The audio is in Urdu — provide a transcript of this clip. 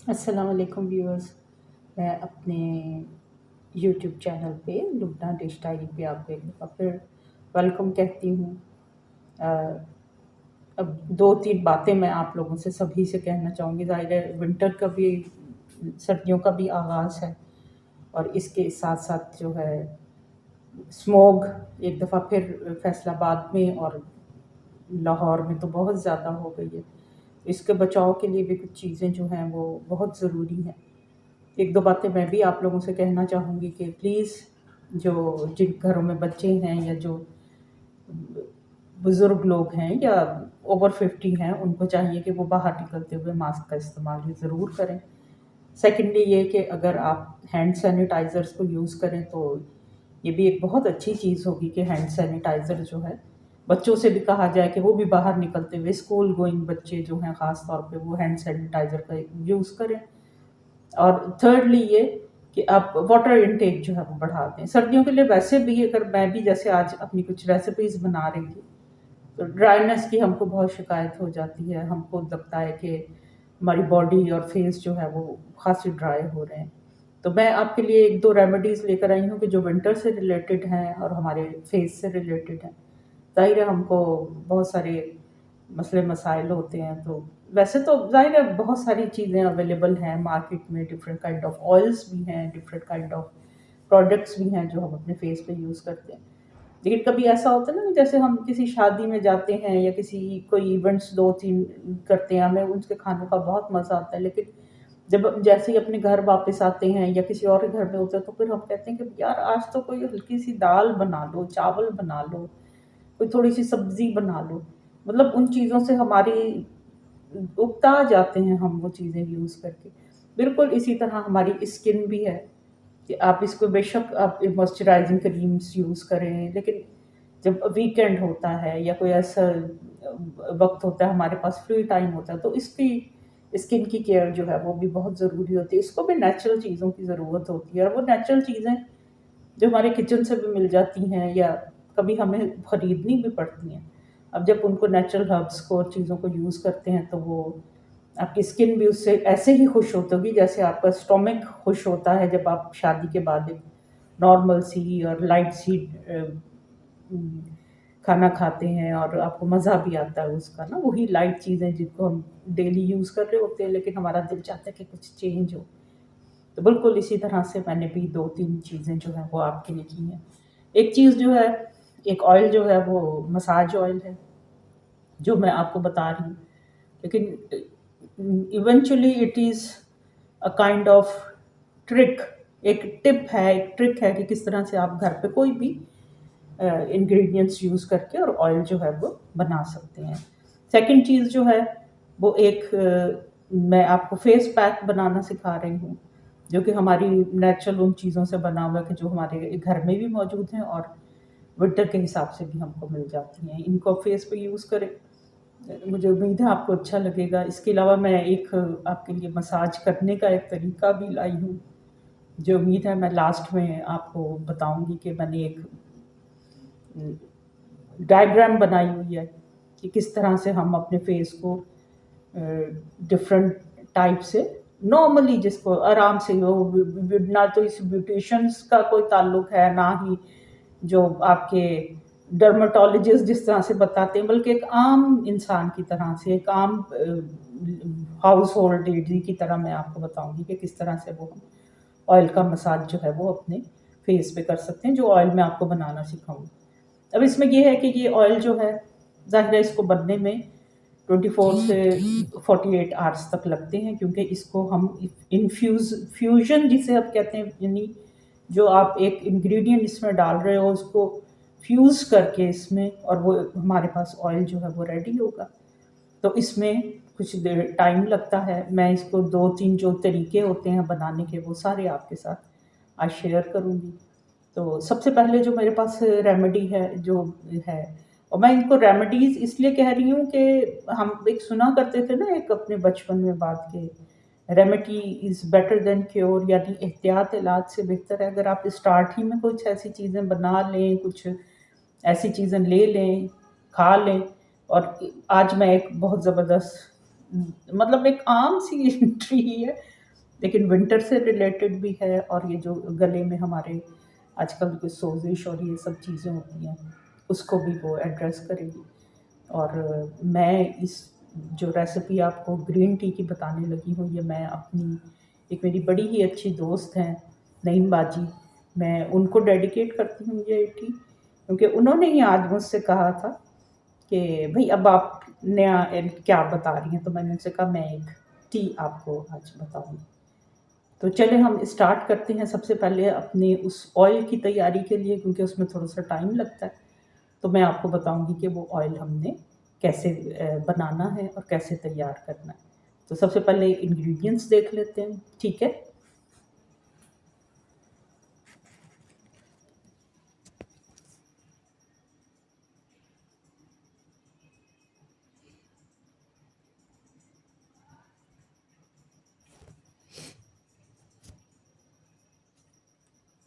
السلام علیکم ویورز، میں اپنے یوٹیوب چینل پہ لبنہ ڈش ڈائری پہ آپ کو ایک دفعہ پھر ویلکم کہتی ہوں۔ آ، اب دو تین باتیں میں آپ لوگوں سے سبھی سے کہنا چاہوں گی۔ ظاہر ہے ونٹر کا بھی، سردیوں کا بھی آغاز ہے، اور اس کے ساتھ ساتھ جو ہے اسموگ ایک دفعہ پھر فیصل آباد میں اور لاہور میں تو بہت زیادہ ہو گئی ہے۔ اس کے بچاؤ کے لیے بھی کچھ چیزیں جو ہیں وہ بہت ضروری ہیں۔ ایک دو باتیں میں بھی آپ لوگوں سے کہنا چاہوں گی کہ پلیز جو جن گھروں میں بچے ہیں یا جو بزرگ لوگ ہیں یا اوور 50 ہیں، ان کو چاہیے کہ وہ باہر نکلتے ہوئے ماسک کا استعمال ضرور کریں۔ سیکنڈلی یہ کہ اگر آپ ہینڈ سینیٹائزرز کو یوز کریں تو یہ بھی ایک بہت اچھی چیز ہوگی کہ ہینڈ سینیٹائزر جو ہے بچوں سے بھی کہا جائے کہ وہ بھی باہر نکلتے ہوئے، اسکول گوئنگ بچے جو ہیں خاص طور پہ، وہ ہینڈ سینیٹائزر کا یوز کریں۔ اور تھرڈلی یہ کہ آپ واٹر انٹیک جو ہے وہ بڑھا دیں سردیوں کے لیے۔ ویسے بھی اگر میں بھی جیسے آج اپنی کچھ ریسیپیز بنا رہی تھی تو ڈرائینیس کی ہم کو بہت شکایت ہو جاتی ہے، ہم کو لگتا ہے کہ ہماری باڈی اور فیس جو ہے وہ خاصی ڈرائی ہو رہے ہیں۔ تو میں آپ کے لیے ایک دو ریمیڈیز لے کر آئی ہوں کہ جو ونٹر سے ریلیٹڈ ہیں اور ہمارے فیس سے ریلیٹڈ ہیں۔ ظاہر ہے ہم کو بہت سارے مسئلے مسائل ہوتے ہیں، تو ویسے تو ظاہر ہے بہت ساری چیزیں اویلیبل ہیں مارکیٹ میں، ڈفرینٹ کائنڈ آف آئلس بھی ہیں، ڈفرینٹ کائنڈ آف پروڈکٹس بھی ہیں جو ہم اپنے فیس پہ یوز کرتے ہیں۔ لیکن کبھی ایسا ہوتا ہے نا کہ جیسے ہم کسی شادی میں جاتے ہیں یا کسی کوئی ایونٹس دو تین کرتے ہیں، ہمیں ان کے کھانوں کا بہت مزہ آتا ہے، لیکن جب ہم جیسے ہی اپنے گھر واپس آتے ہیں یا کسی اور کے گھر میں ہوتے ہیں تو پھر ہم کہتے ہیں کہ یار آج تو کوئی ہلکی سی دال بنا لو، چاول بنا لو، کوئی تھوڑی سی سبزی بنا لو۔ مطلب ان چیزوں سے ہماری اکتا جاتے ہیں ہم وہ چیزیں یوز کر کے۔ بالکل اسی طرح ہماری اسکن بھی ہے کہ آپ اس کو بے شک آپ موئسچرائزنگ کریمس یوز کریں، لیکن جب ویکینڈ ہوتا ہے یا کوئی ایسا وقت ہوتا ہے ہمارے پاس فری ٹائم ہوتا ہے تو اس کی اسکن کی کیئر جو ہے وہ بھی بہت ضروری ہوتی ہے۔ اس کو بھی نیچرل چیزوں کی ضرورت ہوتی ہے، اور وہ نیچرل چیزیں جو ہمارے کچن سے بھی مل جاتی ہیں یا کبھی ہمیں خریدنی بھی پڑتی ہیں، اب جب ان کو نیچرل ہربس کو اور چیزوں کو یوز کرتے ہیں تو وہ آپ کی اسکن بھی اس سے ایسے ہی خوش ہوتی ہوگی جیسے آپ کا اسٹومک خوش ہوتا ہے جب آپ شادی کے بعد ایک نارمل سی اور لائٹ سی کھانا کھاتے ہیں اور آپ کو مزہ بھی آتا ہے اس کا نا، وہی لائٹ چیزیں جن کو ہم ڈیلی یوز کر رہے ہوتے ہیں لیکن ہمارا دل چاہتا ہے کہ کچھ چینج ہو۔ تو بالکل اسی طرح سے میں نے بھی دو تین چیزیں جو ہیں وہ آپ کے لیے کی ہیں۔ ایک چیز جو ہے، ایک آئل جو ہے وہ مساج آئل ہے جو میں آپ کو بتا رہی ہوں، لیکن eventually it is a kind of trick, ایک ٹپ ہے، ایک ٹرک ہے کہ کس طرح سے آپ گھر پہ کوئی بھی انگریڈینٹس یوز کر کے اور آئل جو ہے وہ بنا سکتے ہیں۔ سیکنڈ چیز جو ہے وہ ایک میں آپ کو فیس پیک بنانا سکھا رہی ہوں جو کہ ہماری نیچرل ان چیزوں سے بنا ہوا ہے کہ جو ہمارے گھر میں بھی موجود ہیں اور ونٹر کے حساب سے بھی ہم کو مل جاتی ہیں۔ ان کو فیس پہ یوز کریں، مجھے امید ہے آپ کو اچھا لگے گا۔ اس کے علاوہ میں ایک آپ کے لیے مساج کرنے کا ایک طریقہ بھی لائی ہوں جو امید ہے میں لاسٹ میں آپ کو بتاؤں گی کہ میں نے ایک ڈائیگرام بنائی ہوئی ہے کہ کس طرح سے ہم اپنے فیس کو ڈفرینٹ ٹائپ سے نارملی جس کو آرام سے ہو، نہ تو اس بیوٹیشنس کا کوئی تعلق ہے نہ ہی جو آپ کے ڈرماٹولوجسٹ جس طرح سے بتاتے ہیں، بلکہ ایک عام انسان کی طرح سے، ایک عام ہاؤس ہولڈ لیڈی کی طرح میں آپ کو بتاؤں گی کہ کس طرح سے وہ آئل کا مساج جو ہے وہ اپنے فیس پہ کر سکتے ہیں، جو آئل میں آپ کو بنانا سکھاؤں گی۔ اب اس میں یہ ہے کہ یہ آئل جو ہے ظاہر ہے اس کو بننے میں 24 سے 48 آورس تک لگتے ہیں، کیونکہ اس کو ہم فیوژن جسے آپ کہتے ہیں، یعنی جو آپ ایک انگریڈینٹ اس میں ڈال رہے ہو اس کو فیوز کر کے اس میں، اور وہ ہمارے پاس آئل جو ہے وہ ریڈی ہوگا۔ تو اس میں کچھ دیر ٹائم لگتا ہے۔ میں اس کو دو تین جو طریقے ہوتے ہیں بنانے کے وہ سارے آپ کے ساتھ آج شیئر کروں گی۔ تو سب سے پہلے جو میرے پاس ریمیڈی ہے جو ہے، اور میں ان کو ریمیڈیز اس لیے کہہ رہی ہوں کہ ہم ایک سنا کرتے تھے نا ایک اپنے بچپن میں بات کہ remedy is better than cure, یعنی احتیاط علاج سے بہتر ہے۔ اگر آپ اسٹارٹ ہی میں کچھ ایسی چیزیں بنا لیں، کچھ ایسی چیزیں لے لیں، کھا لیں، اور آج میں ایک بہت زبردست مطلب ایک عام سی ٹری ہے لیکن ونٹر سے ریلیٹڈ بھی ہے، اور یہ جو گلے میں ہمارے آج کل کوئی سوزش اور یہ سب چیزیں ہوتی ہیں اس کو بھی وہ ایڈریس کرے گی۔ اور میں اس جو ریسیپی آپ کو گرین ٹی کی بتانے لگی ہوں، یہ میں اپنی ایک میری بڑی ہی اچھی دوست ہیں نعیم باجی، میں ان کو ڈیڈیکیٹ کرتی ہوں یہ ٹی، کیونکہ انہوں نے ہی آج مجھ سے کہا تھا کہ بھئی اب آپ نیا کیا بتا رہی ہیں، تو میں نے ان سے کہا میں ایک ٹی آپ کو آج بتاؤں گی۔ تو چلیں ہم اسٹارٹ کرتے ہیں۔ سب سے پہلے اپنے اس آئل کی تیاری کے لیے، کیونکہ اس میں تھوڑا سا ٹائم لگتا ہے، تو میں آپ کو بتاؤں گی کہ وہ آئل ہم نے کیسے بنانا ہے اور کیسے تیار کرنا ہے۔ تو سب سے پہلے انگریڈینٹس دیکھ لیتے ہیں، ٹھیک ہے۔